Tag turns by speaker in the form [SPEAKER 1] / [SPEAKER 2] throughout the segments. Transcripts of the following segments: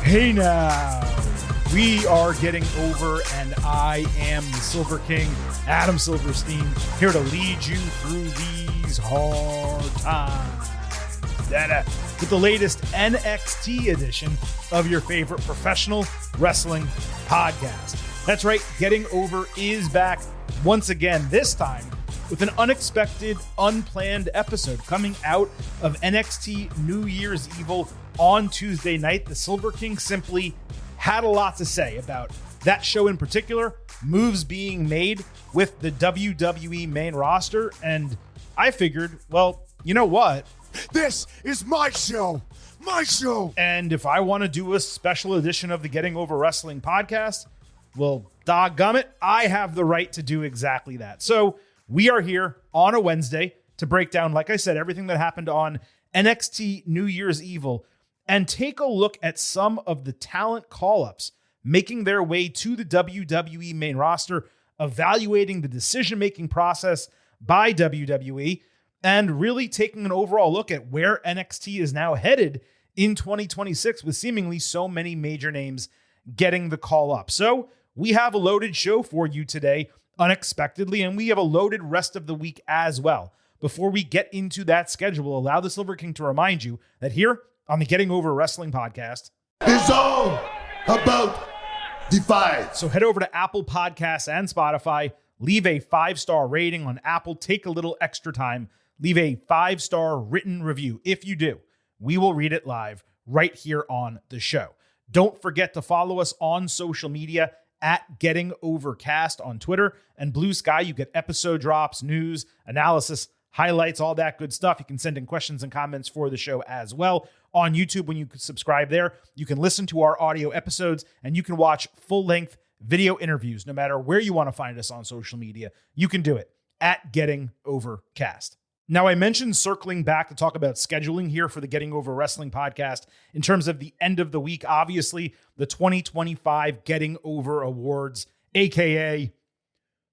[SPEAKER 1] Hey now, we are getting over, and I am the Silver King, Adam Silverstein, here to lead you through these hard times. With the latest NXT edition of your favorite professional wrestling podcast. That's right, Getting Over is back once again, this time with an unexpected, unplanned episode coming out of NXT New Year's Evil on Tuesday night. The Silver King simply had a lot to say about that show in particular, moves being made with the WWE main roster, and I figured, well, you know what?
[SPEAKER 2] This is my show! My show!
[SPEAKER 1] And if I want to do a special edition of the Getting Over Wrestling podcast, well, doggum it, I have the right to do exactly that. So we are here on a Wednesday to break down, like I said, everything that happened on NXT New Year's Evil and take a look at some of the talent call-ups making their way to the WWE main roster, evaluating the decision-making process by WWE, and really taking an overall look at where NXT is now headed in 2026 with seemingly so many major names getting the call up. So we have a loaded show for you today, unexpectedly, and we have a loaded rest of the week as well. Before we get into that schedule, allow the Silver King to remind you that here on the Getting Over Wrestling podcast,
[SPEAKER 2] it's all about the fight.
[SPEAKER 1] So head over to Apple Podcasts and Spotify, leave a 5-star rating on Apple, take a little extra time, leave a 5-star written review. If you do, we will read it live right here on the show. Don't forget to follow us on social media at Getting Overcast on Twitter and Blue Sky. You get episode drops, news, analysis, highlights, all that good stuff. You can send in questions and comments for the show as well. On YouTube, when you subscribe there, you can listen to our audio episodes and you can watch full-length video interviews. No matter where you want to find us on social media, you can do it at Getting Overcast. Now, I mentioned circling back to talk about scheduling here for the Getting Over Wrestling podcast in terms of the end of the week. Obviously, the 2025 Getting Over Awards, aka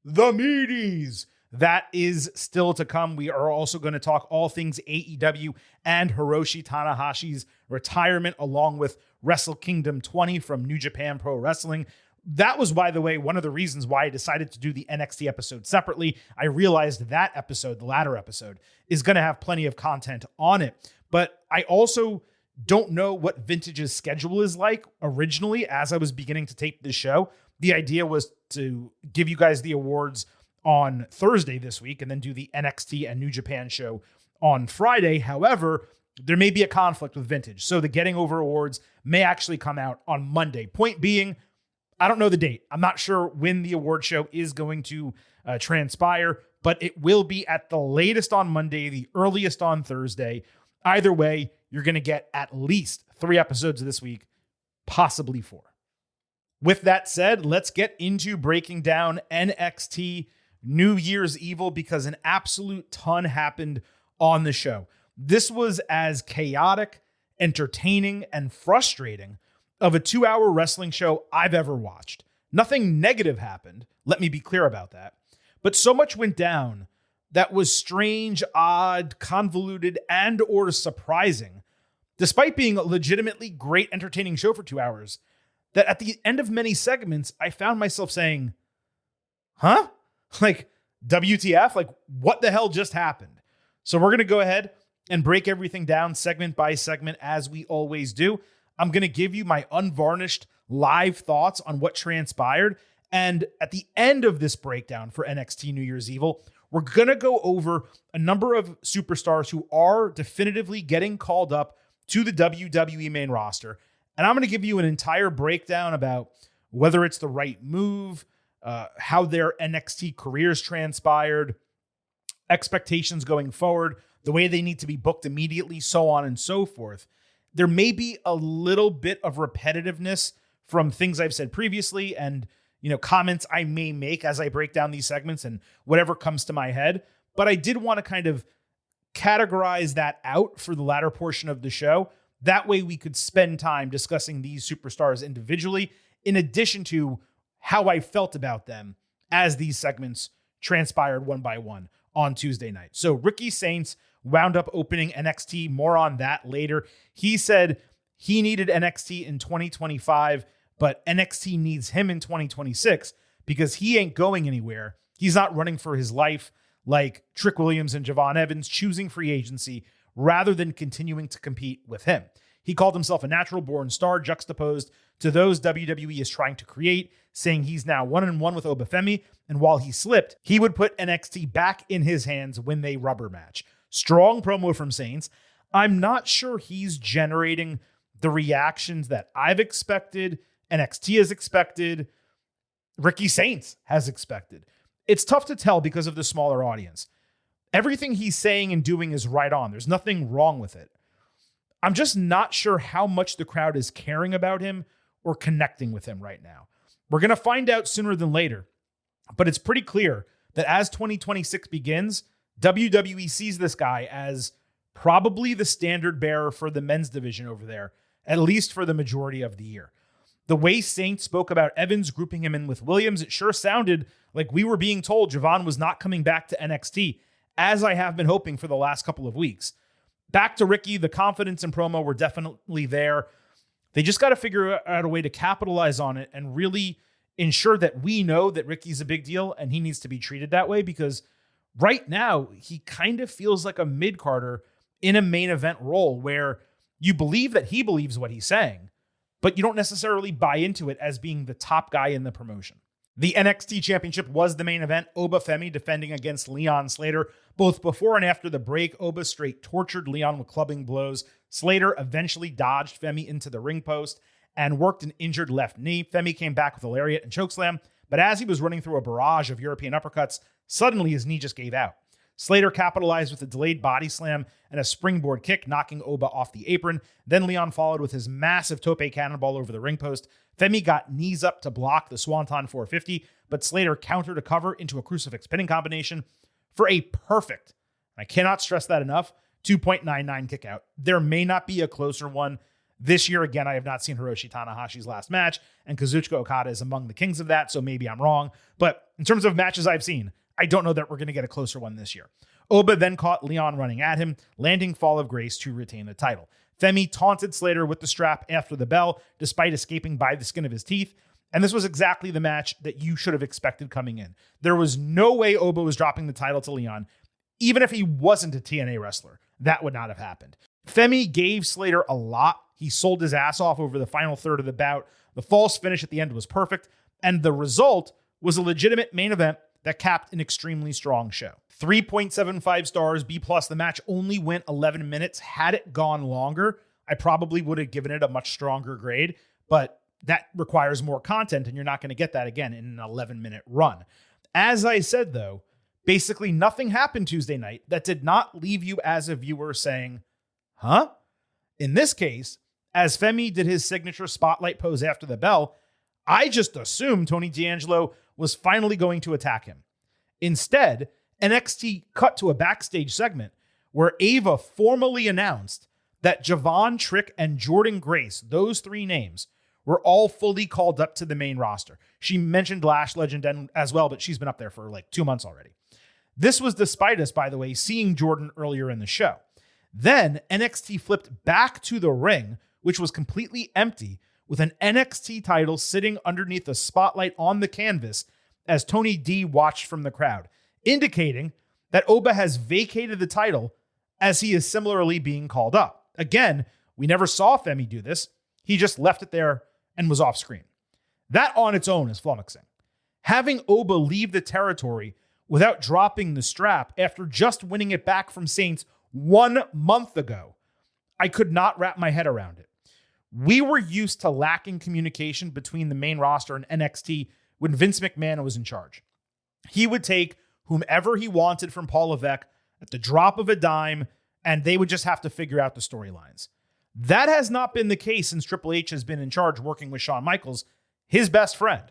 [SPEAKER 1] the Meaties, that is still to come. We are also going to talk all things AEW and Hiroshi Tanahashi's retirement, along with Wrestle Kingdom 20 from New Japan Pro Wrestling. That was, by the way, one of the reasons why I decided to do the NXT episode separately. I realized that episode, the latter episode, is going to have plenty of content on it. But I also don't know what Vintage's schedule is like originally as I was beginning to tape this show. The idea was to give you guys the awards on Thursday this week and then do the NXT and New Japan show on Friday. However, there may be a conflict with Vintage. So the Getting Over Awards may actually come out on Monday. Point being, I don't know the date. I'm not sure when the award show is going to transpire, but it will be at the latest on Monday, the earliest on Thursday. Either way, you're going to get at least 3 episodes this week, possibly 4. With that said, let's get into breaking down NXT New Year's Evil because an absolute ton happened on the show. This was as chaotic, entertaining, and frustrating of a 2-hour wrestling show I've ever watched. Nothing negative happened, let me be clear about that. But so much went down that was strange, odd, convoluted, and or surprising, despite being a legitimately great, entertaining show for 2 hours, that at the end of many segments, I found myself saying, huh? Like, WTF? Like, what the hell just happened? So we're going to go ahead and break everything down segment by segment as we always do. I'm going to give you my unvarnished live thoughts on what transpired. And at the end of this breakdown for NXT New Year's Evil, we're going to go over a number of superstars who are definitively getting called up to the WWE main roster. And I'm going to give you an entire breakdown about whether it's the right move, how their NXT careers transpired, expectations going forward, the way they need to be booked immediately, so on and so forth. There may be a little bit of repetitiveness from things I've said previously and, comments I may make as I break down these segments and whatever comes to my head. But I did want to kind of categorize that out for the latter portion of the show. That way we could spend time discussing these superstars individually, in addition to how I felt about them as these segments transpired one by one on Tuesday night. So Ricky Saints wound up opening NXT. More on that later. He said he needed NXT in 2025, but NXT needs him in 2026 because he ain't going anywhere. He's not running for his life like Trick Williams and Javon Evans, choosing free agency rather than continuing to compete with him. He called himself a natural-born star juxtaposed to those WWE is trying to create, saying he's now 1-1 with Oba Femi, and while he slipped, he would put NXT back in his hands when they rubber match. Strong promo from Saints. I'm not sure he's generating the reactions that I've expected, NXT has expected, Ricky Saints has expected. It's tough to tell because of the smaller audience. Everything he's saying and doing is right on. There's nothing wrong with it. I'm just not sure how much the crowd is caring about him or connecting with him right now. We're going to find out sooner than later, but it's pretty clear that as 2026 begins, WWE sees this guy as probably the standard bearer for the men's division over there, at least for the majority of the year. The way Saints spoke about Evans grouping him in with Williams, it sure sounded like we were being told Javon was not coming back to NXT, as I have been hoping for the last couple of weeks. Back to Ricky, the confidence and promo were definitely there. They just got to figure out a way to capitalize on it and really ensure that we know that Ricky's a big deal and he needs to be treated that way, because right now he kind of feels like a mid-carder in a main event role where you believe that he believes what he's saying, but you don't necessarily buy into it as being the top guy in the promotion. The NXT Championship was the main event. Oba Femi defending against Leon Slater. Both before and after the break, Oba straight tortured Leon with clubbing blows. Slater eventually dodged Femi into the ring post and worked an injured left knee. Femi came back with a lariat and chokeslam, but as he was running through a barrage of European uppercuts, suddenly his knee just gave out. Slater capitalized with a delayed body slam and a springboard kick, knocking Oba off the apron. Then Leon followed with his massive tope cannonball over the ring post. Femi got knees up to block the Swanton 450, but Slater countered a cover into a crucifix pinning combination for a perfect, I cannot stress that enough, 2.99 kick out. There may not be a closer one this year. Again, I have not seen Hiroshi Tanahashi's last match, and Kazuchika Okada is among the kings of that, so maybe I'm wrong. But in terms of matches I've seen, I don't know that we're going to get a closer one this year. Oba then caught Leon running at him, landing Fall of Grace to retain the title. Femi taunted Slater with the strap after the bell, despite escaping by the skin of his teeth. And this was exactly the match that you should have expected coming in. There was no way Oba was dropping the title to Leon. Even if he wasn't a TNA wrestler, that would not have happened. Femi gave Slater a lot. He sold his ass off over the final third of the bout. The false finish at the end was perfect. And the result was a legitimate main event that capped an extremely strong show. 3.75 stars, B+. The match only went 11 minutes. Had it gone longer, I probably would have given it a much stronger grade, but that requires more content, and you're not going to get that again in an 11-minute run. As I said, though, basically nothing happened Tuesday night that did not leave you as a viewer saying, huh? In this case, as Femi did his signature spotlight pose after the bell, I just assumed Tony D'Angelo was finally going to attack him. Instead, NXT cut to a backstage segment where Ava formally announced that Javon, Trick, and Jordan Grace, those three names, were all fully called up to the main roster. She mentioned Lash Legend as well, but she's been up there for like 2 months already. This was despite us, by the way, seeing Jordan earlier in the show. Then NXT flipped back to the ring, which was completely empty, with an NXT title sitting underneath a spotlight on the canvas as Tony D watched from the crowd, indicating that Oba has vacated the title as he is similarly being called up. Again, we never saw Femi do this. He just left it there and was off screen. That on its own is flummoxing. Having Oba leave the territory without dropping the strap after just winning it back from Saints 1 month ago, I could not wrap my head around it. We were used to lacking communication between the main roster and NXT when Vince McMahon was in charge. He would take whomever he wanted from Paul Levesque at the drop of a dime, and they would just have to figure out the storylines. That has not been the case since Triple H has been in charge working with Shawn Michaels, his best friend.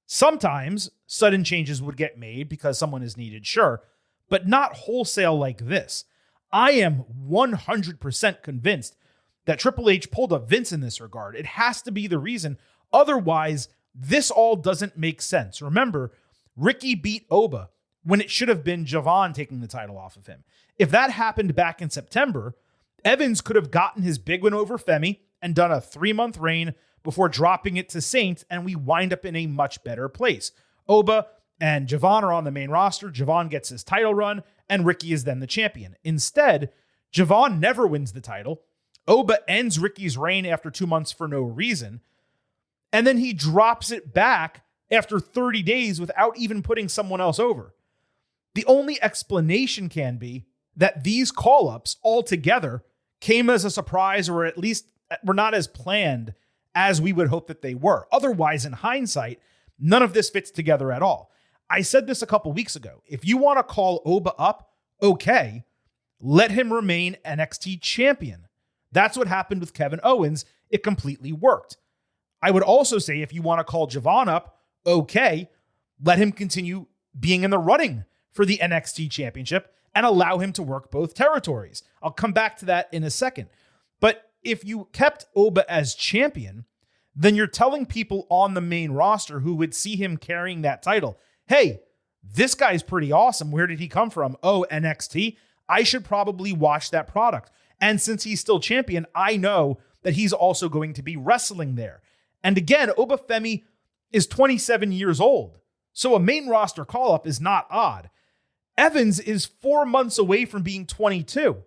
[SPEAKER 1] Sometimes sudden changes would get made because someone is needed, sure, but not wholesale like this. I am 100% convinced that Triple H pulled a Vince in this regard. It has to be the reason. Otherwise, this all doesn't make sense. Remember, Ricky beat Oba when it should have been Javon taking the title off of him. If that happened back in September, Evans could have gotten his big win over Femi and done a 3-month reign before dropping it to Saint, and we wind up in a much better place. Oba and Javon are on the main roster. Javon gets his title run, and Ricky is then the champion. Instead, Javon never wins the title. Oba ends Ricky's reign after 2 months for no reason, and then he drops it back after 30 days without even putting someone else over. The only explanation can be that these call-ups altogether came as a surprise, or at least were not as planned as we would hope that they were. Otherwise, in hindsight, none of this fits together at all. I said this a couple weeks ago. If you want to call Oba up, okay, let him remain NXT champion. That's what happened with Kevin Owens. It completely worked. I would also say if you want to call Javon up, okay, let him continue being in the running for the NXT championship and allow him to work both territories. I'll come back to that in a second. But if you kept Oba as champion, then you're telling people on the main roster who would see him carrying that title, hey, this guy's pretty awesome. Where did he come from? Oh, NXT. I should probably watch that product. And since he's still champion, I know that he's also going to be wrestling there. And again, Oba Femi is 27 years old. So a main roster call-up is not odd. Evans is 4 months away from being 22.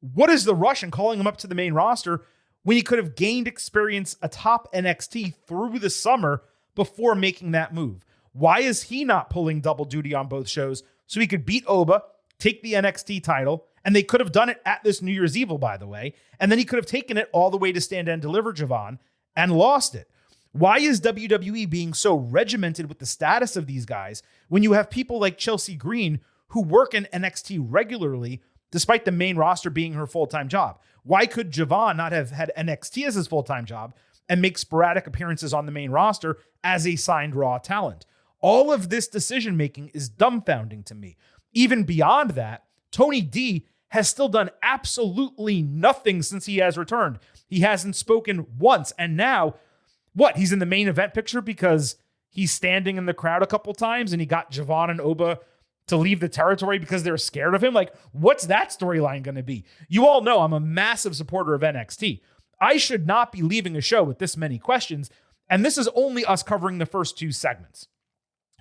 [SPEAKER 1] What is the rush in calling him up to the main roster when he could have gained experience atop NXT through the summer before making that move? Why is he not pulling double duty on both shows so he could beat Oba, take the NXT title, and they could have done it at this New Year's Evil, by the way, and then he could have taken it all the way to Stand and Deliver Javon and lost it? Why is WWE being so regimented with the status of these guys when you have people like Chelsea Green who work in NXT regularly despite the main roster being her full-time job? Why could Javon not have had NXT as his full-time job and make sporadic appearances on the main roster as a signed Raw talent? All of this decision-making is dumbfounding to me. Even beyond that, Tony D has still done absolutely nothing since he has returned. He hasn't spoken once, and now, what? He's in the main event picture because he's standing in the crowd a couple times and he got Javon and Oba to leave the territory because they're scared of him? Like, what's that storyline going to be? You all know I'm a massive supporter of NXT. I should not be leaving a show with this many questions, and this is only us covering the first 2 segments.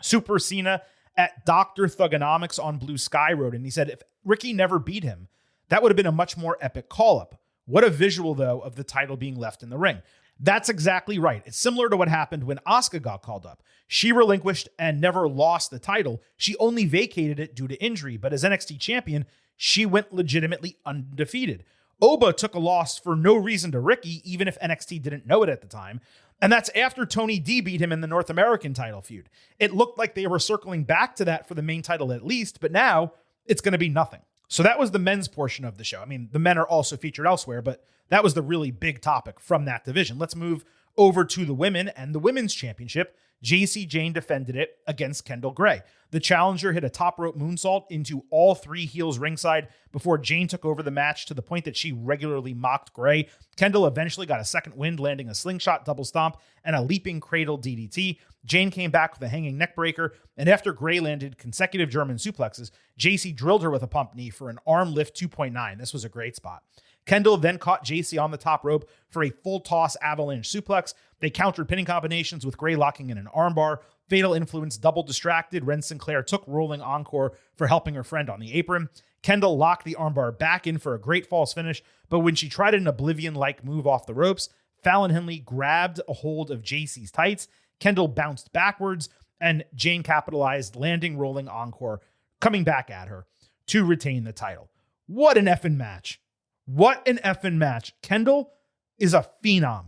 [SPEAKER 1] Super Cena at Dr. Thugonomics on Blue Sky wrote, and he said, if Ricky never beat him, that would have been a much more epic call-up. What a visual, though, of the title being left in the ring. That's exactly right. It's similar to what happened when Asuka got called up. She relinquished and never lost the title. She only vacated it due to injury, but as NXT champion, she went legitimately undefeated. Oba took a loss for no reason to Ricky, even if NXT didn't know it at the time. And that's after Tony D beat him in the North American title feud. It looked like they were circling back to that for the main title at least, but now it's going to be nothing. So that was the men's portion of the show. I mean, the men are also featured elsewhere, but that was the really big topic from that division. Let's move over to the women and the women's championship. JC Jane defended it against Kendall Gray. The challenger hit a top rope moonsault into all 3 heels ringside before Jane took over the match to the point that she regularly mocked Gray. Kendall eventually got a second wind, landing a slingshot double stomp and a leaping cradle DDT. Jane came back with a hanging neck breaker, and after Gray landed consecutive German suplexes, JC drilled her with a pump knee for an arm lift 2.9. This was a great spot. Kendall then caught JC on the top rope for a full toss avalanche suplex. They countered pinning combinations with Gray locking in an armbar. Fatal Influence double distracted. Ren Sinclair took rolling encore for helping her friend on the apron. Kendall locked the armbar back in for a great false finish, but when she tried an Oblivion-like move off the ropes, Fallon Henley grabbed a hold of JC's tights. Kendall bounced backwards, and Jane capitalized, landing rolling encore, coming back at her to retain the title. What an effing match. What an effing match. Kendall is a phenom.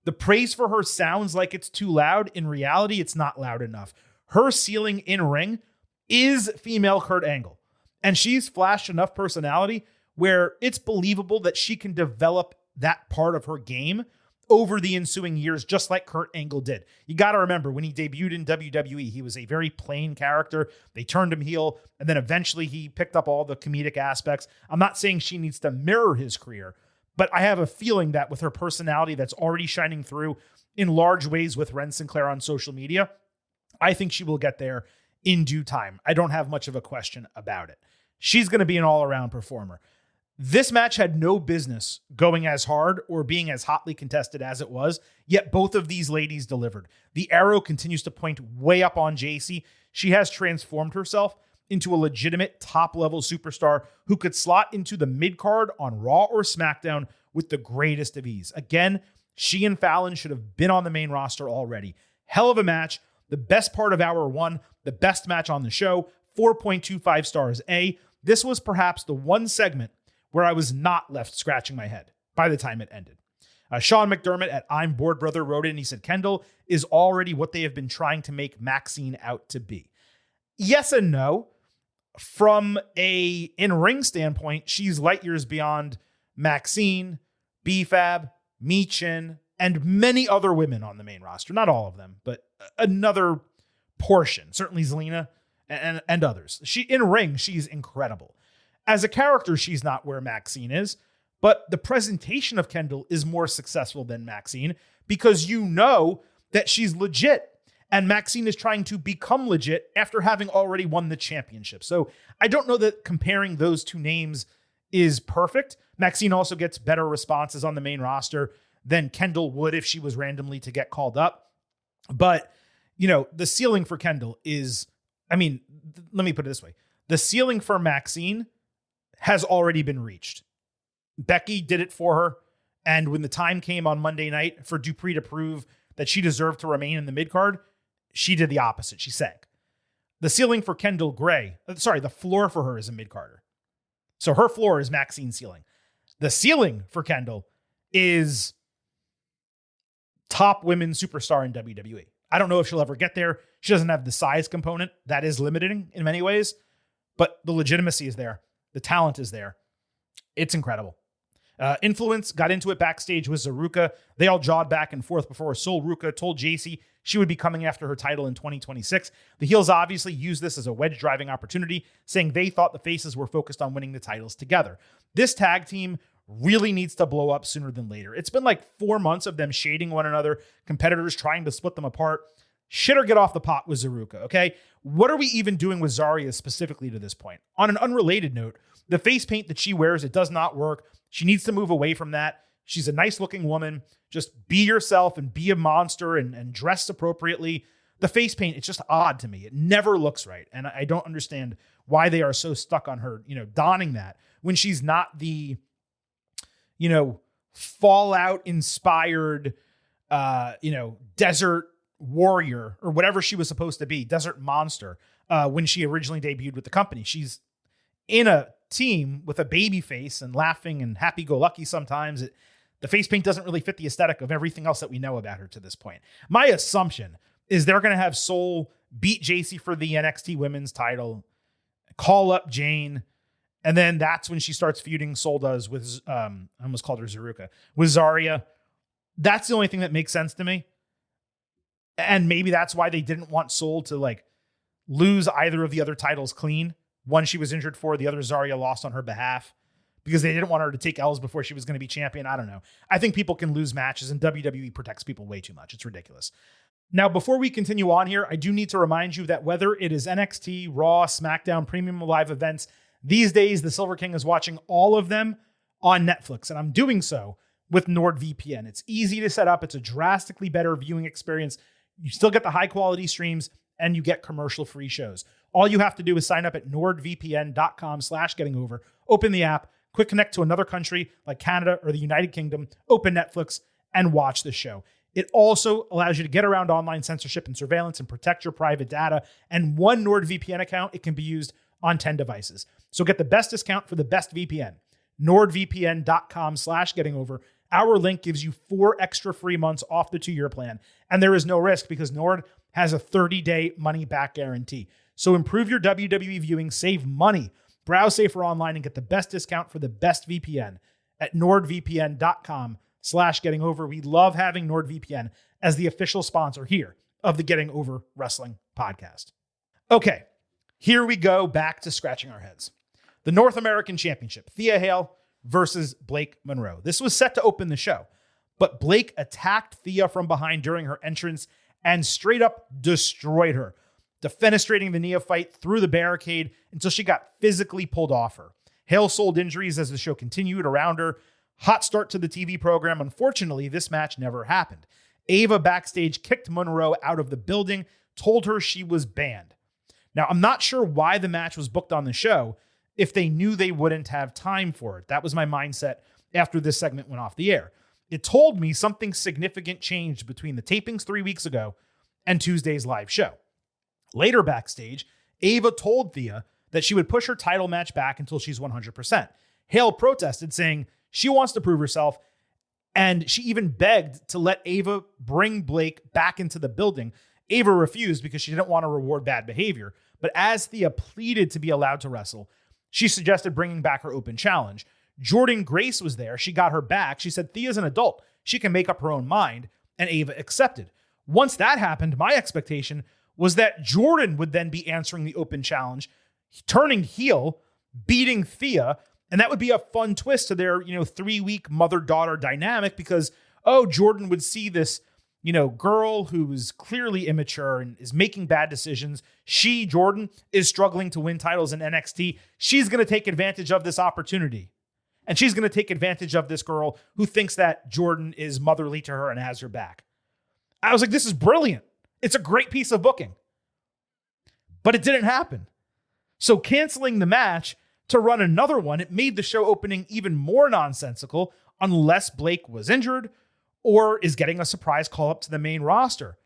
[SPEAKER 1] The praise for her sounds like it's too loud. In reality, it's not loud enough. Her ceiling in ring is female Kurt Angle. And she's flashed enough personality where it's believable that she can develop that part of her game over the ensuing years, just like Kurt Angle did. You got to remember, when he debuted in WWE, he was a very plain character. They turned him heel, and then eventually he picked up all the comedic aspects. I'm not saying she needs to mirror his career, but I have a feeling that with her personality that's already shining through in large ways with Ren Sinclair on social media, I think she will get there in due time. I don't have much of a question about it. She's going to be an all-around performer. This match had no business going as hard or being as hotly contested as it was, yet both of these ladies delivered. The arrow continues to point way up on JC. She has transformed herself into a legitimate top-level superstar who could slot into the mid-card on Raw or SmackDown with the greatest of ease. Again, she and Fallon should have been on the main roster already. Hell of a match. The best part of hour one, the best match on the show, 4.25 stars A. This was perhaps the one segment where I was not left scratching my head by the time it ended. Sean McDermott at I'm Bored Brother wrote in, he said, Kendall is already what they have been trying to make Maxine out to be. Yes and no. From a in-ring standpoint, she's light years beyond Maxine, B-Fab, Michin, and many other women on the main roster. Not all of them, but another portion. Certainly Zelina and others. In ring, she's incredible. As a character, she's not where Maxine is, but the presentation of Kendall is more successful than Maxine because you know that she's legit. And Maxine is trying to become legit after having already won the championship. So I don't know that comparing those two names is perfect. Maxine also gets better responses on the main roster than Kendall would if she was randomly to get called up. But, the ceiling for Kendall is, let me put it this way. The ceiling for Maxine has already been reached. Becky did it for her. And when the time came on Monday night for Dupree to prove that she deserved to remain in the mid-card, she did the opposite. She sank. The ceiling for Kendall Gray, the floor for her is a mid-carder. So her floor is Maxine's ceiling. The ceiling for Kendall is top women superstar in WWE. I don't know if she'll ever get there. She doesn't have the size component. That is limiting in many ways, but the legitimacy is there. The talent is there. It's incredible. Influence got into it backstage with Zaruka. They all jawed back and forth before Sol Ruka told JC she would be coming after her title in 2026. The heels obviously used this as a wedge-driving opportunity, saying they thought the faces were focused on winning the titles together. This tag team really needs to blow up sooner than later. It's been like 4 months of them shading one another, competitors trying to split them apart. Shit or get off the pot with Zaruka, okay? What are we even doing with Zarya specifically to this point? On an unrelated note, the face paint that she wears, it does not work. She needs to move away from that. She's a nice looking woman. Just be yourself and be a monster and dress appropriately. The face paint, it's just odd to me. It never looks right. And I don't understand why they are so stuck on her, donning that when she's not the, Fallout inspired, desert warrior or whatever she was supposed to be, desert monster, when she originally debuted with the company. She's in a team with a baby face and laughing and happy-go-lucky sometimes. The face paint doesn't really fit the aesthetic of everything else that we know about her to this point. My assumption is they're going to have Sol beat JC for the NXT women's title, call up Jane, and then that's when she starts feuding. Sol does with, I almost called her Zaruka, with Zarya. That's the only thing that makes sense to me. And maybe that's why they didn't want Sol to lose either of the other titles clean. One she was injured for, the other Zarya lost on her behalf because they didn't want her to take L's before she was going to be champion. I don't know. I think people can lose matches and WWE protects people way too much. It's ridiculous. Now, before we continue on here, I do need to remind you that whether it is NXT, Raw, SmackDown, Premium Live events, these days the Silver King is watching all of them on Netflix, and I'm doing so with NordVPN. It's easy to set up. It's a drastically better viewing experience. You still get the high quality streams and you get commercial-free shows. All you have to do is sign up at nordvpn.com/gettingover, open the app, quick connect to another country like Canada or the United Kingdom, open Netflix, and watch the show. It also allows you to get around online censorship and surveillance and protect your private data. And one NordVPN account, it can be used on 10 devices. So get the best discount for the best VPN. nordvpn.com/gettingover. Our link gives you 4 extra free months off the 2-year plan. And there is no risk because Nord has a 30-day money-back guarantee. So improve your WWE viewing, save money, browse safer online, and get the best discount for the best VPN at nordvpn.com/gettingover. We love having NordVPN as the official sponsor here of the Getting Over Wrestling podcast. Okay, here we go back to scratching our heads. The North American Championship, Thea Hale versus Blake Monroe. This was set to open the show, but Blake attacked Thea from behind during her entrance and straight up destroyed her, defenestrating the neophyte through the barricade until she got physically pulled off her. Hale sold injuries as the show continued around her. Hot start to the TV program. Unfortunately, this match never happened. Ava backstage kicked Monroe out of the building, told her she was banned. Now, I'm not sure why the match was booked on the show if they knew they wouldn't have time for it. That was my mindset after this segment went off the air. It told me something significant changed between the tapings 3 weeks ago and Tuesday's live show. Later backstage, Ava told Thea that she would push her title match back until she's 100%. Hale protested, saying she wants to prove herself, and she even begged to let Ava bring Blake back into the building. Ava refused because she didn't want to reward bad behavior, but as Thea pleaded to be allowed to wrestle, she suggested bringing back her open challenge. Jordynne Grace was there. She got her back. She said Thea's an adult. She can make up her own mind, and Ava accepted. Once that happened, my expectation was that Jordynne would then be answering the open challenge, turning heel, beating Thea, and that would be a fun twist to their, 3-week mother-daughter dynamic because, Jordynne would see this, girl who is clearly immature and is making bad decisions. She, Jordynne, is struggling to win titles in NXT. She's going to take advantage of this opportunity. And she's going to take advantage of this girl who thinks that Jordynne is motherly to her and has her back. I was like, this is brilliant. It's a great piece of booking. But it didn't happen. So canceling the match to run another one, it made the show opening even more nonsensical unless Blake was injured or is getting a surprise call up to the main roster.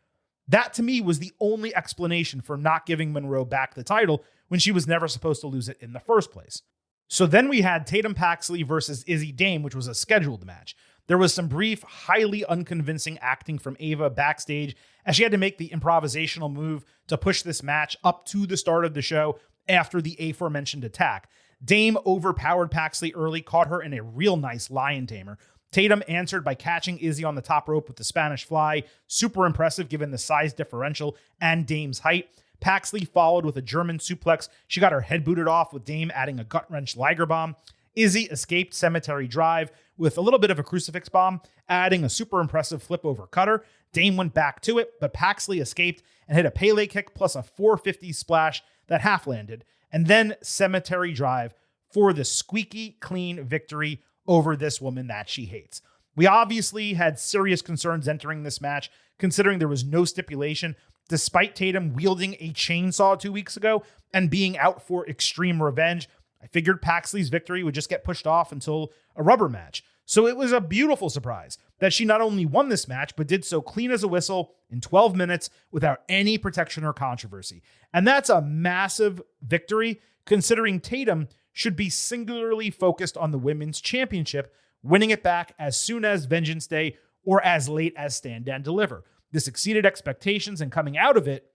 [SPEAKER 1] That to me was the only explanation for not giving Monroe back the title when she was never supposed to lose it in the first place. So then we had Tatum Paxley versus Izzy Dame, which was a scheduled match. There was some brief, highly unconvincing acting from Ava backstage as she had to make the improvisational move to push this match up to the start of the show after the aforementioned attack. Dame overpowered Paxley early, caught her in a real nice lion tamer. Tatum answered by catching Izzy on the top rope with the Spanish fly. Super impressive given the size differential and Dame's height. Paxley followed with a German suplex. She got her head booted off with Dame adding a gut-wrench Liger bomb. Izzy escaped cemetery drive with a little bit of a crucifix bomb, adding a super impressive flip over cutter. Dame went back to it, but Paxley escaped and hit a Pele kick plus a 450 splash that half landed, and then cemetery drive for the squeaky clean victory over this woman that she hates. We obviously had serious concerns entering this match, considering there was no stipulation, despite Tatum wielding a chainsaw 2 weeks ago and being out for extreme revenge. I figured Paxley's victory would just get pushed off until a rubber match. So it was a beautiful surprise that she not only won this match, but did so clean as a whistle in 12 minutes without any protection or controversy. And that's a massive victory, considering Tatum should be singularly focused on the women's championship, winning it back as soon as Vengeance Day or as late as Stand and Deliver. This exceeded expectations, and coming out of it,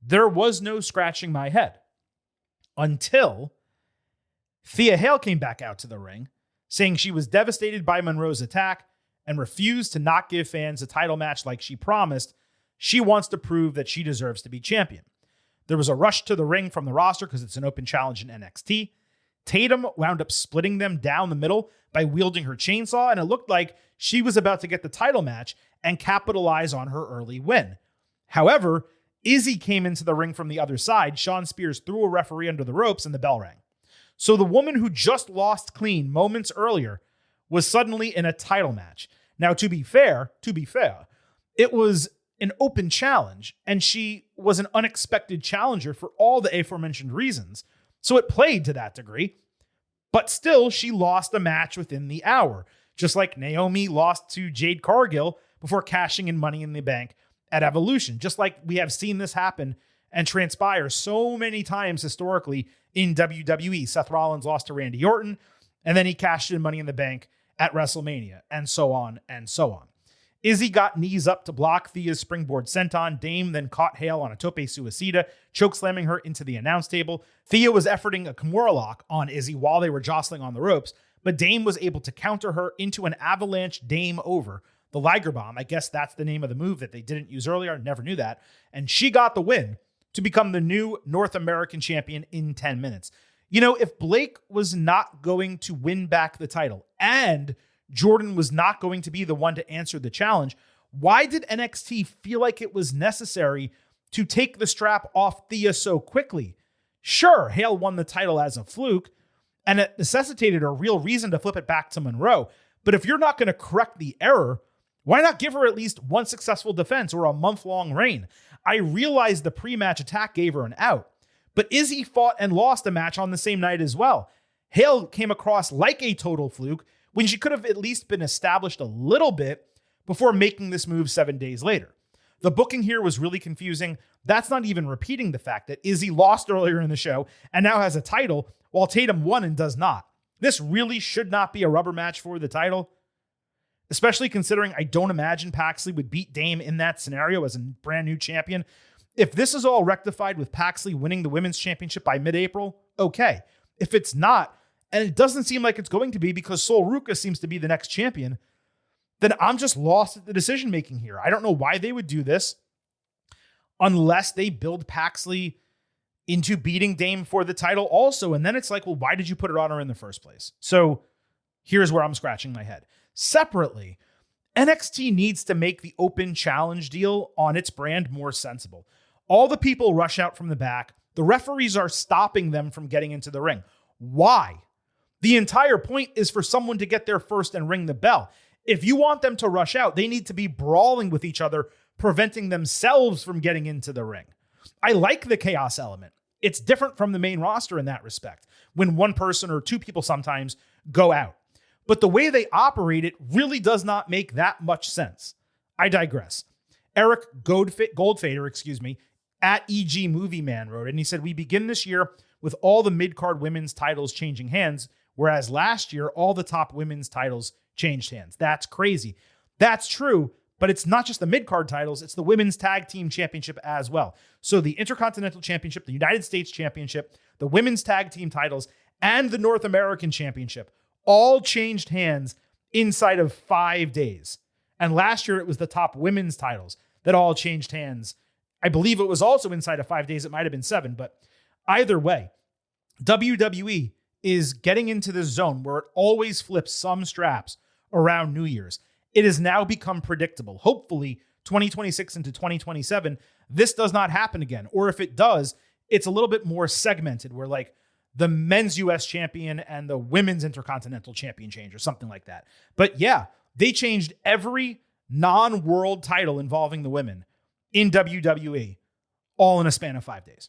[SPEAKER 1] there was no scratching my head until Thea Hale came back out to the ring, saying she was devastated by Monroe's attack and refused to not give fans a title match like she promised. She wants to prove that she deserves to be champion. There was a rush to the ring from the roster because it's an open challenge in NXT. Tatum wound up splitting them down the middle by wielding her chainsaw, and it looked like she was about to get the title match and capitalize on her early win. However, Izzy came into the ring from the other side. Sean Spears threw a referee under the ropes and the bell rang. So the woman who just lost clean moments earlier was suddenly in a title match. Now, to be fair, it was an open challenge, and she was an unexpected challenger for all the aforementioned reasons. So it played to that degree, but still she lost a match within the hour, just like Naomi lost to Jade Cargill before cashing in Money in the Bank at Evolution, just like we have seen this happen and transpire so many times historically in WWE. Seth Rollins lost to Randy Orton, and then he cashed in Money in the Bank at WrestleMania, and so on and so on. Izzy got knees up to block Thea's springboard senton. Dame then caught Hale on a tope suicida, chokeslamming her into the announce table. Thea was efforting a Kimura lock on Izzy while they were jostling on the ropes, but Dame was able to counter her into an avalanche Dame over. The Liger Bomb, I guess that's the name of the move that they didn't use earlier. Never knew that. And she got the win to become the new North American champion in 10 minutes. You know, if Blake was not going to win back the title and Jordynne was not going to be the one to answer the challenge, why did NXT feel like it was necessary to take the strap off Thea so quickly? Sure, Hale won the title as a fluke, and it necessitated a real reason to flip it back to Monroe. But if you're not going to correct the error, why not give her at least one successful defense or a month-long reign? I realize the pre-match attack gave her an out, but Izzy fought and lost a match on the same night as well. Hale came across like a total fluke when she could have at least been established a little bit before making this move 7 days later. The booking here was really confusing. That's not even repeating the fact that Izzy lost earlier in the show and now has a title while Tatum won and does not. This really should not be a rubber match for the title, especially considering I don't imagine Paxley would beat Dame in that scenario as a brand new champion. If this is all rectified with Paxley winning the women's championship by mid-April, okay. If it's not, and it doesn't seem like it's going to be because Sol Ruca seems to be the next champion, then I'm just lost at the decision-making here. I don't know why they would do this unless they build Paxley into beating Dame for the title also. And then it's like, well, why did you put it on her in the first place? So here's where I'm scratching my head. Separately, NXT needs to make the open challenge deal on its brand more sensible. All the people rush out from the back. The referees are stopping them from getting into the ring. Why? The entire point is for someone to get there first and ring the bell. If you want them to rush out, they need to be brawling with each other, preventing themselves from getting into the ring. I like the chaos element. It's different from the main roster in that respect, when one person or two people sometimes go out. But the way they operate it really does not make that much sense. I digress. Eric Goldfader, at EG Movie Man wrote it, and he said, we begin this year with all the mid-card women's titles changing hands, whereas last year, all the top women's titles changed hands. That's crazy. That's true, but it's not just the mid-card titles, it's the Women's Tag Team Championship as well. So the Intercontinental Championship, the United States Championship, the Women's Tag Team titles, and the North American Championship all changed hands inside of 5 days. And last year, it was the top women's titles that all changed hands. I believe it was also inside of 5 days. It might have been 7, but either way, WWE is getting into this zone where it always flips some straps around New Year's. It has now become predictable. Hopefully, 2026 into 2027, this does not happen again. Or if it does, it's a little bit more segmented where like the men's US champion and the women's intercontinental champion change or something like that. But yeah, they changed every non-world title involving the women in WWE all in a span of 5 days.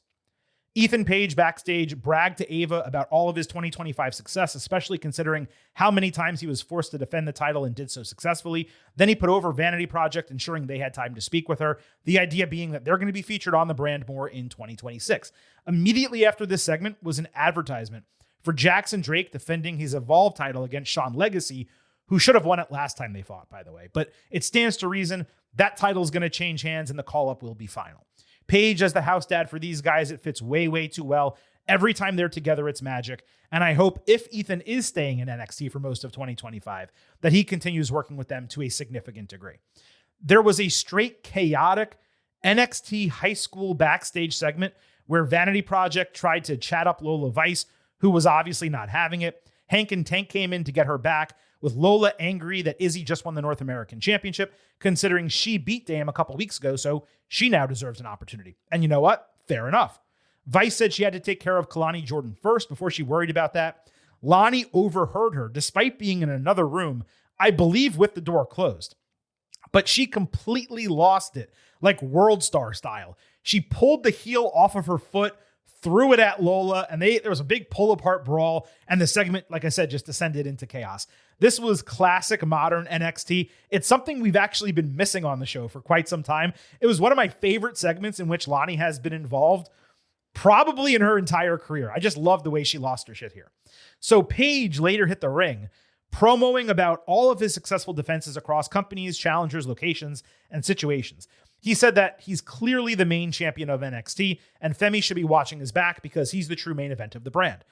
[SPEAKER 1] Ethan Page backstage bragged to Ava about all of his 2025 success, especially considering how many times he was forced to defend the title and did so successfully. Then he put over Vanity Project, ensuring they had time to speak with her. The idea being that they're going to be featured on the brand more in 2026. Immediately after this segment was an advertisement for Jackson Drake defending his Evolve title against Shawn Legacy, who should have won it last time they fought, by the way. But it stands to reason that title is going to change hands and the call-up will be final. Paige as the house dad for these guys, it fits way, way too well. Every time they're together, it's magic. And I hope if Ethan is staying in NXT for most of 2025, that he continues working with them to a significant degree. There was a straight chaotic NXT high school backstage segment where Vanity Project tried to chat up Lola Vice, who was obviously not having it. Hank and Tank came in to get her back, with Lola angry that Izzy just won the North American Championship, considering she beat Dame a couple weeks ago, so she now deserves an opportunity. And you know what? Fair enough. Vice said she had to take care of Kalani Jordan first before she worried about that. Lonnie overheard her, despite being in another room, I believe with the door closed. But she completely lost it, like World Star style. She pulled the heel off of her foot, threw it at Lola, and there was a big pull-apart brawl, and the segment, like I said, just descended into chaos. This was classic modern NXT. It's something we've actually been missing on the show for quite some time. It was one of my favorite segments in which Lonnie has been involved, probably in her entire career. I just love the way she lost her shit here. So Paige later hit the ring, promoting about all of his successful defenses across companies, challengers, locations, and situations. He said that he's clearly the main champion of NXT, and Femi should be watching his back because he's the true main event of the brand.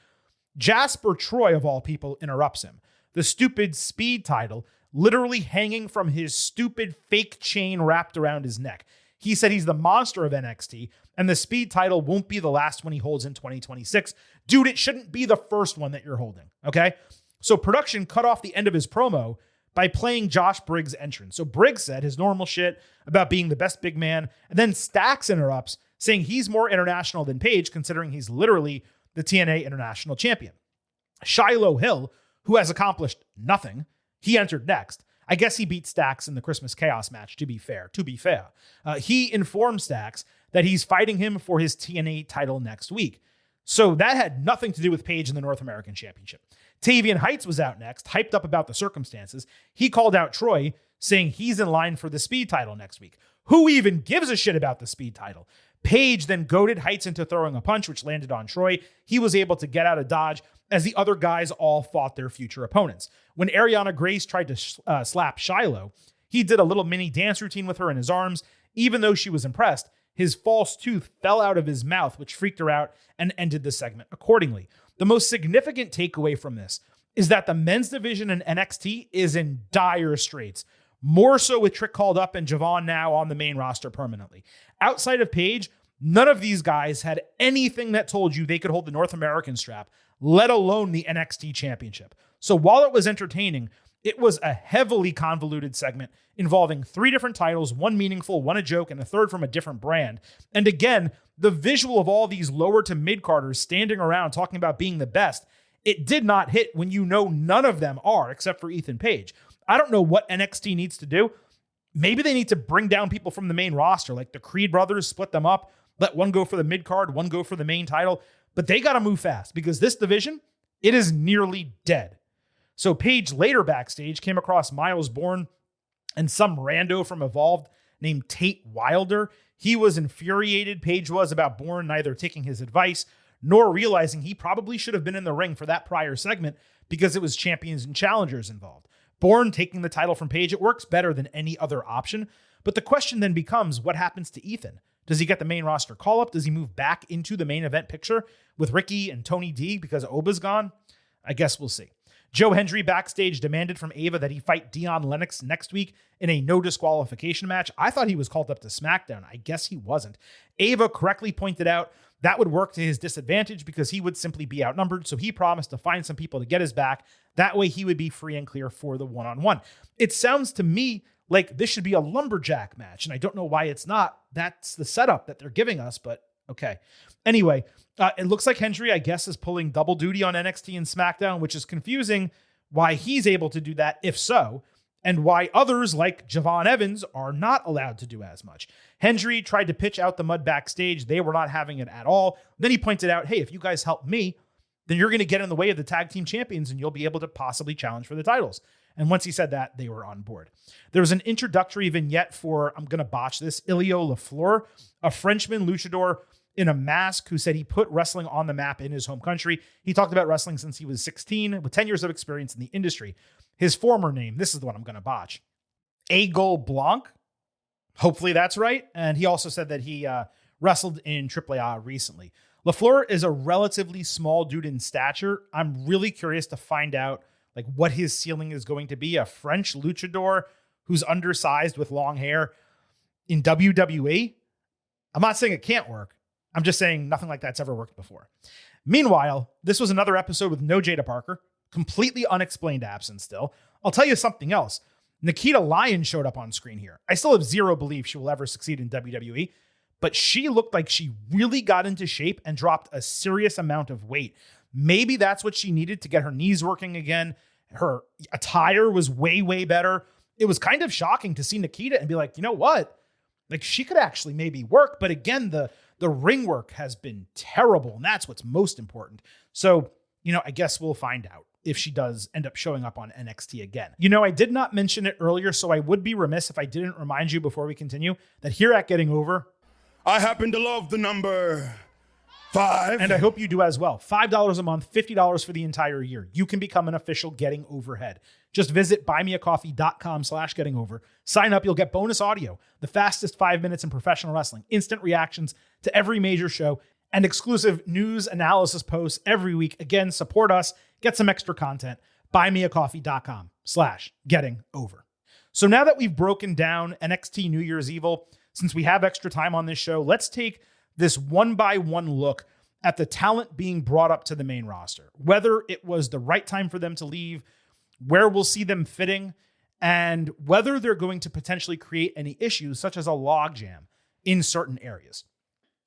[SPEAKER 1] Jasper Troy, of all people, interrupts him. The stupid Speed title literally hanging from his stupid fake chain wrapped around his neck. He said he's the monster of NXT, and the Speed title won't be the last one he holds in 2026. Dude, it shouldn't be the first one that you're holding, okay? So production cut off the end of his promo by playing Josh Briggs' entrance. So Briggs said his normal shit about being the best big man, and then Stax interrupts, saying he's more international than Paige, considering he's literally the TNA International Champion. Shiloh Hill, who has accomplished nothing, he entered next. I guess he beat Stax in the Christmas Chaos match, to be fair. He informed Stax that he's fighting him for his TNA title next week. So that had nothing to do with Page in the North American Championship. Tavian Heights was out next, hyped up about the circumstances. He called out Troy, saying he's in line for the Speed title next week. Who even gives a shit about the Speed title? Page then goaded Heights into throwing a punch, which landed on Troy. He was able to get out of dodge as the other guys all fought their future opponents. When Ariana Grace tried to slap Shiloh, he did a little mini dance routine with her in his arms. Even though she was impressed, his false tooth fell out of his mouth, which freaked her out and ended the segment accordingly. The most significant takeaway from this is that the men's division in NXT is in dire straits. More so with Trick called up and Javon now on the main roster permanently. Outside of Page, none of these guys had anything that told you they could hold the North American strap, let alone the NXT championship. So while it was entertaining, it was a heavily convoluted segment involving 3 different titles, one meaningful, one a joke, and a third from a different brand. And again, the visual of all these lower to mid-carders standing around talking about being the best, it did not hit when you know none of them are, except for Ethan Page. I don't know what NXT needs to do. Maybe they need to bring down people from the main roster, like the Creed brothers, split them up, let one go for the mid-card, one go for the main title. But they got to move fast because this division, it is nearly dead. So Page later backstage came across Miles Bourne and some rando from Evolved named Tate Wilder. He was infuriated, Page was, about Bourne neither taking his advice nor realizing he probably should have been in the ring for that prior segment because it was champions and challengers involved. Bourne taking the title from Page, it works better than any other option. But the question then becomes, what happens to Ethan? Does he get the main roster call-up? Does he move back into the main event picture with Ricky and Tony D because Oba's gone? I guess we'll see. Joe Hendry backstage demanded from Ava that he fight Dion Lennox next week in a no disqualification match. I thought he was called up to SmackDown. I guess he wasn't. Ava correctly pointed out that would work to his disadvantage because he would simply be outnumbered. So he promised to find some people to get his back. That way he would be free and clear for the one-on-one. It sounds to me like this should be a lumberjack match, and I don't know why it's not. That's the setup that they're giving us, but okay. Anyway, it looks like Hendry, I guess, is pulling double duty on NXT and SmackDown, which is confusing why he's able to do that, if so, and why others like Javon Evans are not allowed to do as much. Hendry tried to pitch out the mud backstage. They were not having it at all. Then he pointed out, hey, if you guys help me, then you're going to get in the way of the tag team champions and you'll be able to possibly challenge for the titles. And once he said that, they were on board. There was an introductory vignette for, I'm going to botch this, Ilio Lafleur, a Frenchman luchador in a mask who said he put wrestling on the map in his home country. He talked about wrestling since he was 16 with 10 years of experience in the industry. His former name, this is the one I'm going to botch, Egol Blanc. Hopefully that's right. And he also said that he wrestled in AAA recently. Lafleur is a relatively small dude in stature. I'm really curious to find out like what his ceiling is going to be. A French luchador who's undersized with long hair in WWE. I'm not saying it can't work. I'm just saying nothing like that's ever worked before. Meanwhile, this was another episode with no Jada Parker, completely unexplained absence still. I'll tell you something else. Nikita Lyons showed up on screen here. I still have zero belief she will ever succeed in WWE, but she looked like she really got into shape and dropped a serious amount of weight. Maybe that's what she needed to get her knees working again. Her attire was way, way better. It was kind of shocking to see Nikita and be like, you know what? Like she could actually maybe work. But again, the ring work has been terrible. And that's what's most important. So, I guess we'll find out if she does end up showing up on NXT again. I did not mention it earlier, so I would be remiss if I didn't remind you before we continue that here at Getting Over,
[SPEAKER 2] I happen to love the number 5.
[SPEAKER 1] And I hope you do as well. $5 a month, $50 for the entire year. You can become an official Getting Overhead. Just visit buymeacoffee.com/gettingover. Sign up. You'll get bonus audio, the fastest 5 minutes in professional wrestling, instant reactions to every major show, and exclusive news analysis posts every week. Again, support us. Get some extra content. buymeacoffee.com/gettingover. So now that we've broken down NXT New Year's Evil, since we have extra time on this show, let's take this one-by-one look at the talent being brought up to the main roster, whether it was the right time for them to leave, where we'll see them fitting, and whether they're going to potentially create any issues such as a logjam in certain areas.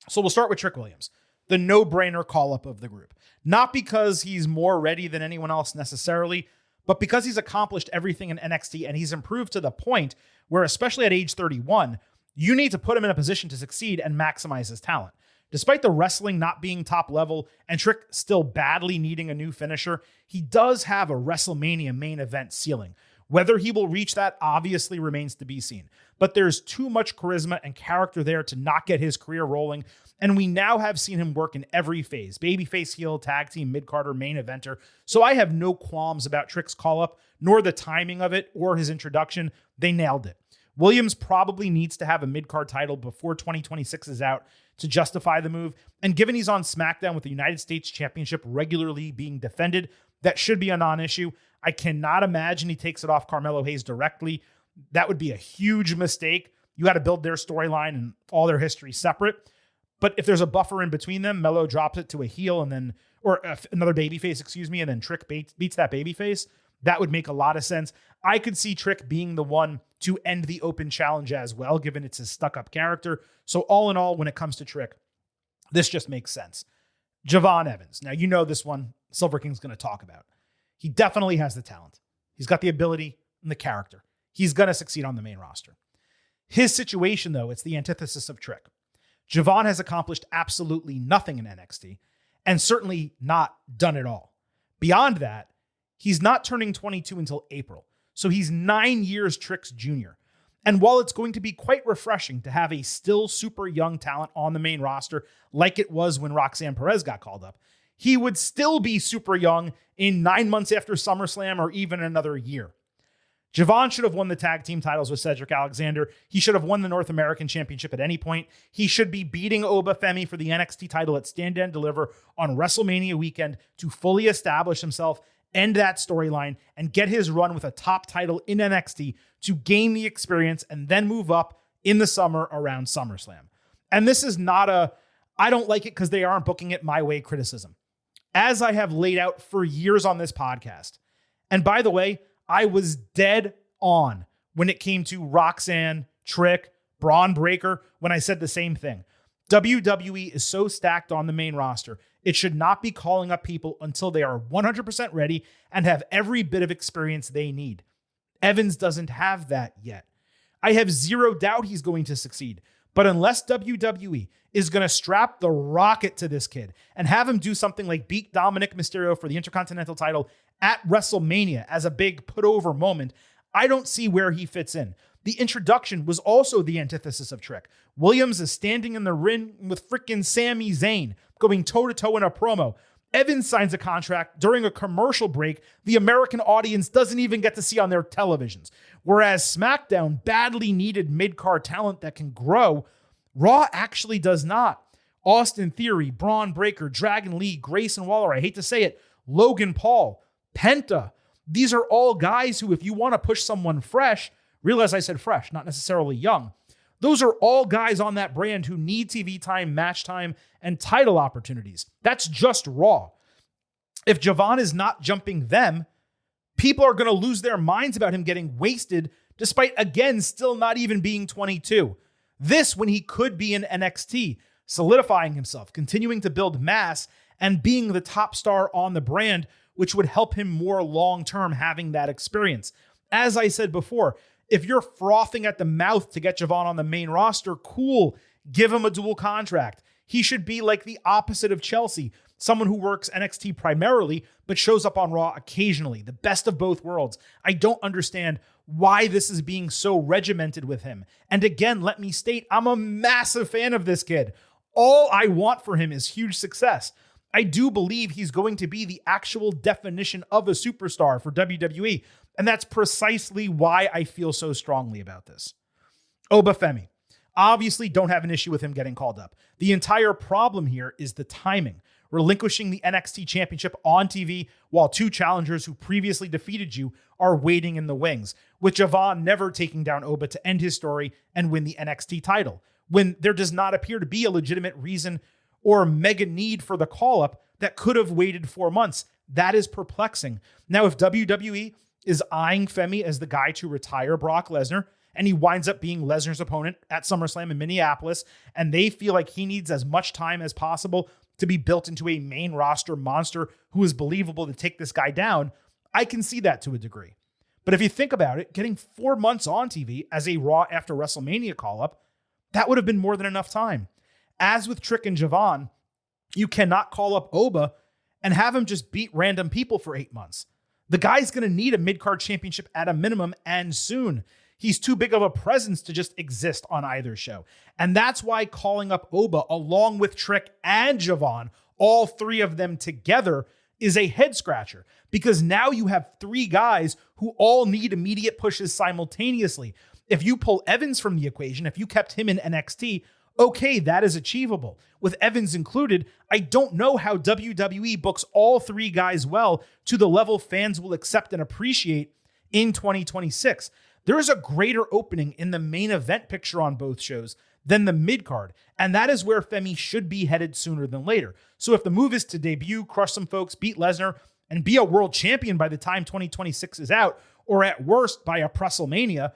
[SPEAKER 1] So we'll start with Trick Williams. the no-brainer call-up of the group. Not because he's more ready than anyone else necessarily, but because he's accomplished everything in NXT and he's improved to the point where, especially at age 31, you need to put him in a position to succeed and maximize his talent. Despite the wrestling not being top level and Trick still badly needing a new finisher, he does have a WrestleMania main event ceiling. Whether he will reach that obviously remains to be seen, but there's too much charisma and character there to not get his career rolling, and we now have seen him work in every phase: babyface, heel, tag team, mid-carder, main eventer. So I have no qualms about Trick's call-up, nor the timing of it or his introduction. They nailed it. Williams probably needs to have a mid-card title before 2026 is out to justify the move, and given he's on SmackDown with the United States Championship regularly being defended, that should be a non-issue. I cannot imagine he takes it off Carmelo Hayes directly. That would be a huge mistake. You got to build their storyline and all their history separate. But if there's a buffer in between them, Melo drops it to a heel and then, or another babyface, and then Trick beats that babyface. That would make a lot of sense. I could see Trick being the one to end the open challenge as well, given it's his stuck-up character. So all in all, when it comes to Trick, this just makes sense. Javon Evans. Now, you know this one Silver King's going to talk about. He definitely has the talent. He's got the ability and the character. He's going to succeed on the main roster. His situation, though, it's the antithesis of Trick. Javon has accomplished absolutely nothing in NXT, and certainly not done it all. Beyond that, he's not turning 22 until April, so he's 9 years Trick's junior. And while it's going to be quite refreshing to have a still super young talent on the main roster, like it was when Roxanne Perez got called up, he would still be super young in 9 months after SummerSlam or even another year. Javon should have won the tag team titles with Cedric Alexander. He should have won the North American Championship at any point. He should be beating Oba Femi for the NXT title at Stand and Deliver on WrestleMania weekend to fully establish himself, end that storyline, and get his run with a top title in NXT to gain the experience and then move up in the summer around SummerSlam. And this is not I don't like it because they aren't booking it my way criticism. As I have laid out for years on this podcast, and by the way, I was dead on when it came to Roxanne, Trick, Braun Breaker, when I said the same thing. WWE is so stacked on the main roster, it should not be calling up people until they are 100% ready and have every bit of experience they need. Evans doesn't have that yet. I have zero doubt he's going to succeed, but unless WWE is going to strap the rocket to this kid and have him do something like beat Dominic Mysterio for the Intercontinental title at WrestleMania as a big put-over moment, I don't see where he fits in. The introduction was also the antithesis of Trick. Williams is standing in the ring with frickin' Sami Zayn, going toe-to-toe in a promo. Evans signs a contract during a commercial break the American audience doesn't even get to see on their televisions. Whereas SmackDown badly needed mid-card talent that can grow, Raw actually does not. Austin Theory, Braun Breaker, Dragon Lee, Grayson Waller, I hate to say it, Logan Paul, Penta. These are all guys who, if you want to push someone fresh, realize I said fresh, not necessarily young. Those are all guys on that brand who need TV time, match time, and title opportunities. That's just Raw. If Javon is not jumping them, people are going to lose their minds about him getting wasted, despite, again, still not even being 22. This when he could be in NXT, solidifying himself, continuing to build mass, and being the top star on the brand, which would help him more long-term having that experience. As I said before, if you're frothing at the mouth to get Javon on the main roster, cool, give him a dual contract. He should be like the opposite of Chelsea, someone who works NXT primarily, but shows up on Raw occasionally, the best of both worlds. I don't understand why this is being so regimented with him. And again, let me state, I'm a massive fan of this kid. All I want for him is huge success. I do believe he's going to be the actual definition of a superstar for WWE, and that's precisely why I feel so strongly about this. Oba Femi. Obviously don't have an issue with him getting called up. The entire problem here is the timing. Relinquishing the NXT championship on TV while two challengers who previously defeated you are waiting in the wings, with Javon never taking down Oba to end his story and win the NXT title, when there does not appear to be a legitimate reason or mega need for the call-up that could have waited 4 months. That is perplexing. Now, if WWE is eyeing Femi as the guy to retire Brock Lesnar, and he winds up being Lesnar's opponent at SummerSlam in Minneapolis, and they feel like he needs as much time as possible to be built into a main roster monster who is believable to take this guy down, I can see that to a degree. But if you think about it, getting 4 months on TV as a Raw after WrestleMania call-up, that would have been more than enough time. As with Trick and Javon, you cannot call up Oba and have him just beat random people for 8 months. The guy's going to need a mid-card championship at a minimum, and soon. He's too big of a presence to just exist on either show. And that's why calling up Oba along with Trick and Javon, all 3 of them together, is a head scratcher. Because now you have 3 guys who all need immediate pushes simultaneously. If you pull Evans from the equation, if you kept him in NXT, okay, that is achievable. With Evans included, I don't know how WWE books all 3 guys well to the level fans will accept and appreciate in 2026. There is a greater opening in the main event picture on both shows than the mid-card, and that is where Femi should be headed sooner than later. So if the move is to debut, crush some folks, beat Lesnar, and be a world champion by the time 2026 is out, or at worst by a WrestleMania,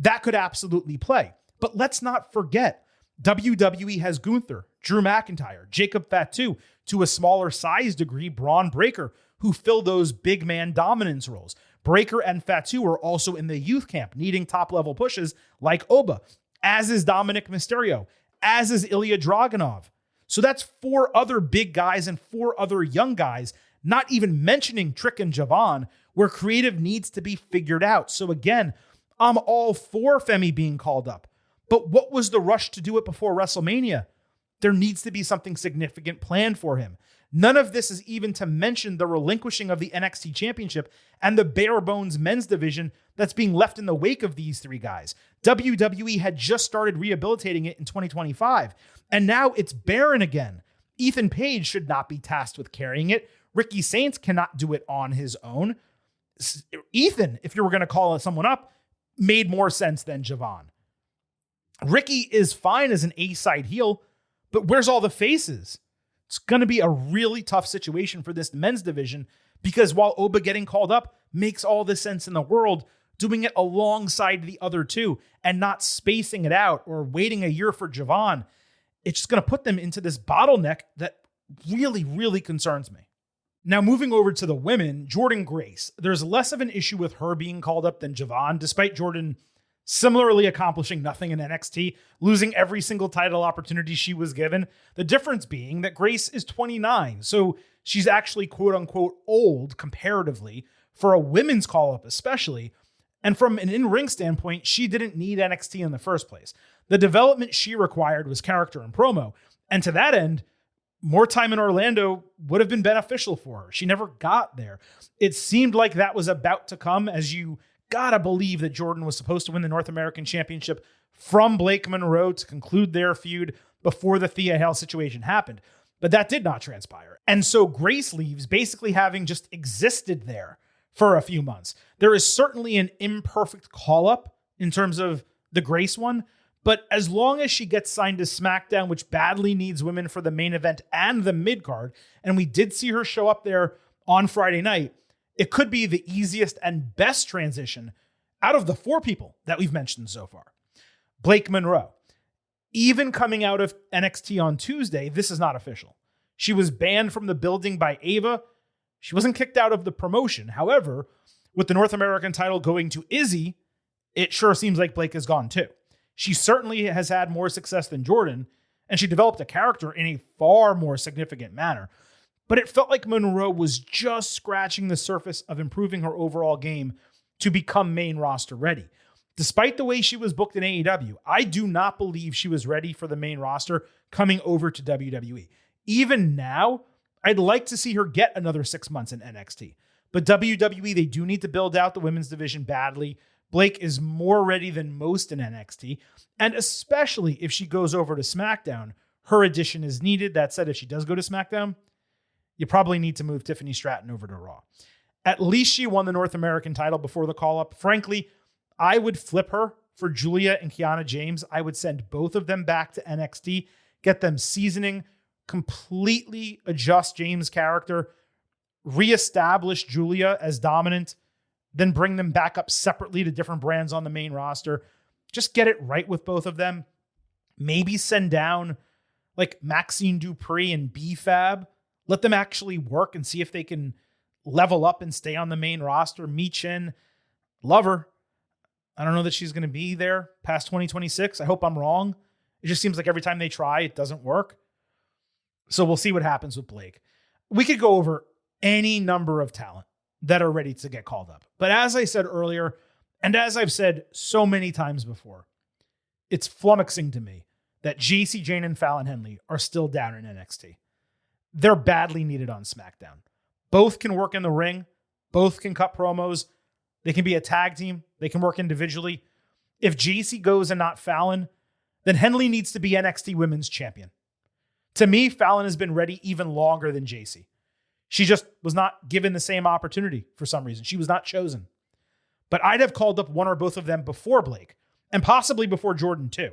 [SPEAKER 1] that could absolutely play. But let's not forget, WWE has Gunther, Drew McIntyre, Jacob Fatu, to a smaller size degree, Braun Breaker, who fill those big man dominance roles. Breaker and Fatu are also in the youth camp, needing top-level pushes like Oba, as is Dominic Mysterio, as is Ilya Dragunov. So that's 4 other big guys and 4 other young guys, not even mentioning Trick and Javon, where creative needs to be figured out. So again, I'm all for Femi being called up. But what was the rush to do it before WrestleMania? There needs to be something significant planned for him. None of this is even to mention the relinquishing of the NXT Championship and the bare bones men's division that's being left in the wake of these 3 guys. WWE had just started rehabilitating it in 2025, and now it's barren again. Ethan Page should not be tasked with carrying it. Ricky Saints cannot do it on his own. Ethan, if you were going to call someone up, made more sense than Javon. Ricky is fine as an A-side heel, but where's all the faces? It's going to be a really tough situation for this men's division because while Oba getting called up makes all the sense in the world, doing it alongside the other 2 and not spacing it out or waiting a year for Javon, it's just going to put them into this bottleneck that really, really concerns me. Now, moving over to the women, Jordynne Grace. There's less of an issue with her being called up than Javon, despite Jordynne similarly accomplishing nothing in NXT, losing every single title opportunity she was given. The difference being that Grace is 29, so she's actually quote-unquote old comparatively for a women's call-up especially, and from an in-ring standpoint, she didn't need NXT in the first place. The development she required was character and promo, and to that end, more time in Orlando would have been beneficial for her. She never got there. It seemed like that was about to come, as you gotta believe that Jordynne was supposed to win the North American Championship from Blake Monroe to conclude their feud before the Thea Hale situation happened. But that did not transpire. And so Grace leaves basically having just existed there for a few months. There is certainly an imperfect call-up in terms of the Grace one, but as long as she gets signed to SmackDown, which badly needs women for the main event and the mid-card, and we did see her show up there on Friday night, it could be the easiest and best transition out of the 4 people that we've mentioned so far. Blake Monroe. Even coming out of NXT on Tuesday, this is not official. She was banned from the building by Ava. She wasn't kicked out of the promotion. However, with the North American title going to Izzy, it sure seems like Blake is gone too. She certainly has had more success than Jordynne, and she developed a character in a far more significant manner. But it felt like Monroe was just scratching the surface of improving her overall game to become main roster ready. Despite the way she was booked in AEW, I do not believe she was ready for the main roster coming over to WWE. Even now, I'd like to see her get another 6 months in NXT. But WWE, they do need to build out the women's division badly. Blake is more ready than most in NXT. And especially if she goes over to SmackDown, her addition is needed. That said, if she does go to SmackDown, you probably need to move Tiffany Stratton over to Raw. At least she won the North American title before the call-up. Frankly, I would flip her for Julia and Kiana James. I would send both of them back to NXT, get them seasoning, completely adjust James' character, reestablish Julia as dominant, then bring them back up separately to different brands on the main roster. Just get it right with both of them. Maybe send down like Maxine Dupree and B-Fab. Let them actually work and see if they can level up and stay on the main roster. Michin, love her. I don't know that she's going to be there past 2026. I hope I'm wrong. It just seems like every time they try, it doesn't work. So we'll see what happens with Blake. We could go over any number of talent that are ready to get called up. But as I said earlier, and as I've said so many times before, it's flummoxing to me that JC Jane and Fallon Henley are still down in NXT. They're badly needed on SmackDown. Both can work in the ring. Both can cut promos. They can be a tag team. They can work individually. If JC goes and not Fallon, then Henley needs to be NXT Women's Champion. To me, Fallon has been ready even longer than JC. She just was not given the same opportunity for some reason. She was not chosen. But I'd have called up one or both of them before Blake, and possibly before Jordan too.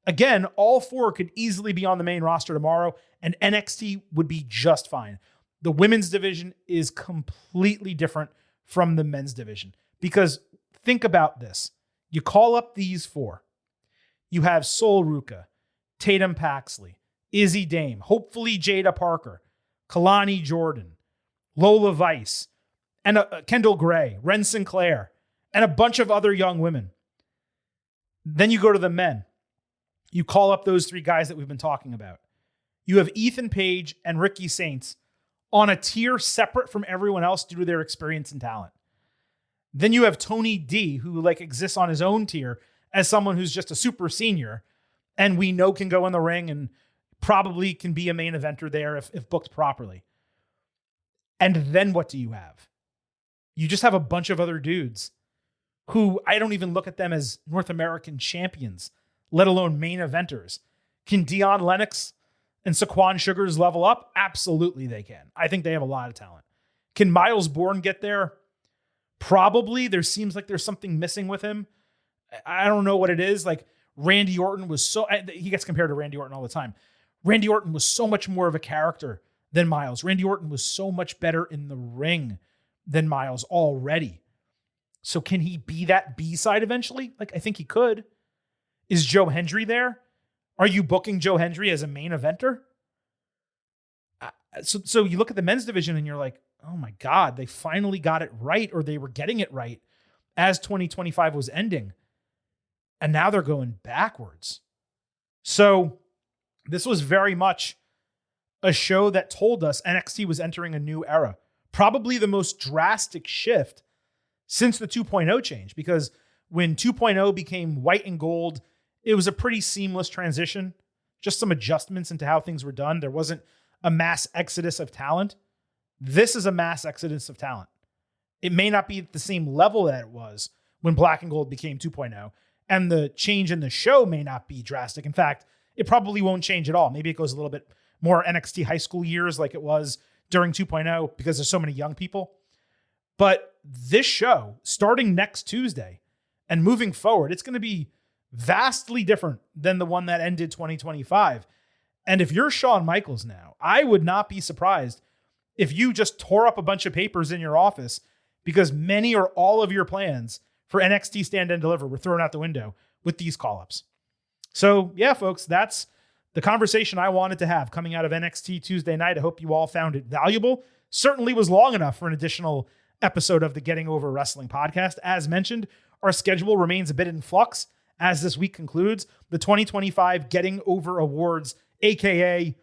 [SPEAKER 1] Again, all four could easily be on the main roster tomorrow, and NXT would be just fine. The women's division is completely different from the men's division. Because think about this. You call up these four. You have Sol Ruka, Tatum Paxley, Izzy Dame, hopefully Jada Parker, Kalani Jordan, Lola Vice, and Kendall Gray, Ren Sinclair, and a bunch of other young women. Then you go to the men. You call up those three guys that we've been talking about. You have Ethan Page and Ricky Saints on a tier separate from everyone else due to their experience and talent. Then you have Tony D, who exists on his own tier as someone who's just a super senior and we know can go in the ring and probably can be a main eventer there if booked properly. And then what do you have? You just have a bunch of other dudes who I don't even look at them as North American champions, let alone main eventers. Can Dion Lennox and Saquon Sugars level up? Absolutely they can. I think they have a lot of talent. Can Miles Bourne get there? Probably. There seems like there's something missing with him. I don't know what it is. Randy Orton was he gets compared to Randy Orton all the time. Randy Orton was so much more of a character than Miles. Randy Orton was so much better in the ring than Miles already. So can he be that B-side eventually? I think he could. Is Joe Hendry there? Are you booking Joe Hendry as a main eventer? So you look at the men's division and you're like, oh my God, they finally got it right, or they were getting it right as 2025 was ending. And now they're going backwards. So this was very much a show that told us NXT was entering a new era. Probably the most drastic shift since the 2.0 change, because when 2.0 became white and gold, it was a pretty seamless transition, just some adjustments into how things were done. There wasn't a mass exodus of talent. This is a mass exodus of talent. It may not be at the same level that it was when Black and Gold became 2.0, and the change in the show may not be drastic. In fact, it probably won't change at all. Maybe it goes a little bit more NXT high school years like it was during 2.0 because there's so many young people. But this show, starting next Tuesday and moving forward, it's going to be vastly different than the one that ended 2025. And if you're Shawn Michaels now, I would not be surprised if you just tore up a bunch of papers in your office because many or all of your plans for NXT Stand and Deliver were thrown out the window with these call-ups. So yeah, folks, that's the conversation I wanted to have coming out of NXT Tuesday night. I hope you all found it valuable. Certainly was long enough for an additional episode of the Getting Over Wrestling podcast. As mentioned, our schedule remains a bit in flux as this week concludes. The 2025 Getting Over Awards, aka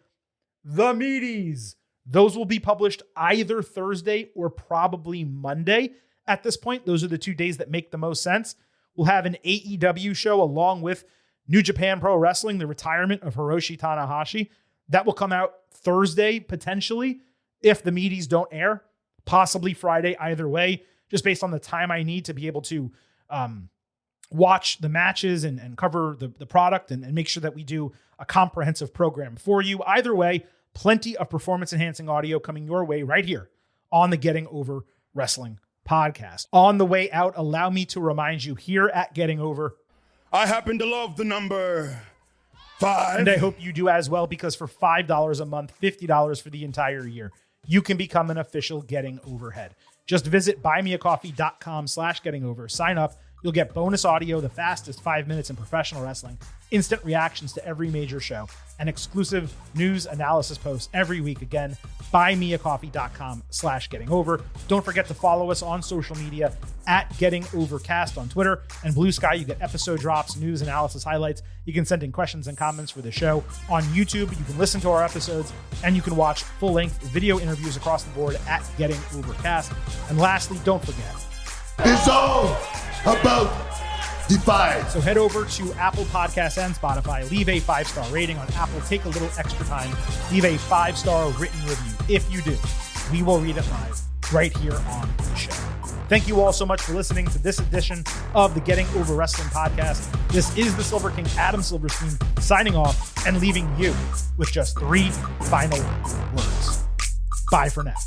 [SPEAKER 1] the Meaties. Those will be published either Thursday or probably Monday. At this point, those are the 2 days that make the most sense. We'll have an AEW show along with New Japan Pro Wrestling, the retirement of Hiroshi Tanahashi. That will come out Thursday, potentially, if the Meaties don't air. Possibly Friday, either way, just based on the time I need to be able to watch the matches and cover the product and make sure that we do a comprehensive program for you. Either way, plenty of performance-enhancing audio coming your way right here on the Getting Over Wrestling podcast. On the way out, allow me to remind you here at Getting Over,
[SPEAKER 2] I happen to love the number 5.
[SPEAKER 1] and I hope you do as well, because for $5 a month, $50 for the entire year, you can become an official Getting Overhead. Just visit buymeacoffee.com/gettingover. Sign up. You'll You'll get bonus audio, the fastest 5 minutes in professional wrestling, instant reactions to every major show, and exclusive news analysis posts every week. Again, buymeacoffee.com/gettingover. Don't forget to follow us on social media at GettingOvercast on Twitter and Blue Sky. You get episode drops, news, analysis, highlights. You can send in questions and comments for the show. On YouTube, you can listen to our episodes, and you can watch full-length video interviews across the board at Getting Overcast. And lastly, don't forget,
[SPEAKER 2] It's all about the fight.
[SPEAKER 1] so head over to Apple Podcasts and Spotify. Leave a 5-star rating on Apple. Take a little extra time. Leave a 5-star written review. If you do, we will read it live right here on the show. Thank you all so much for listening to this edition of the Getting Over Wrestling podcast. This is the Silver King, Adam Silverstein, signing off and leaving you with just 3 final words. Bye for now.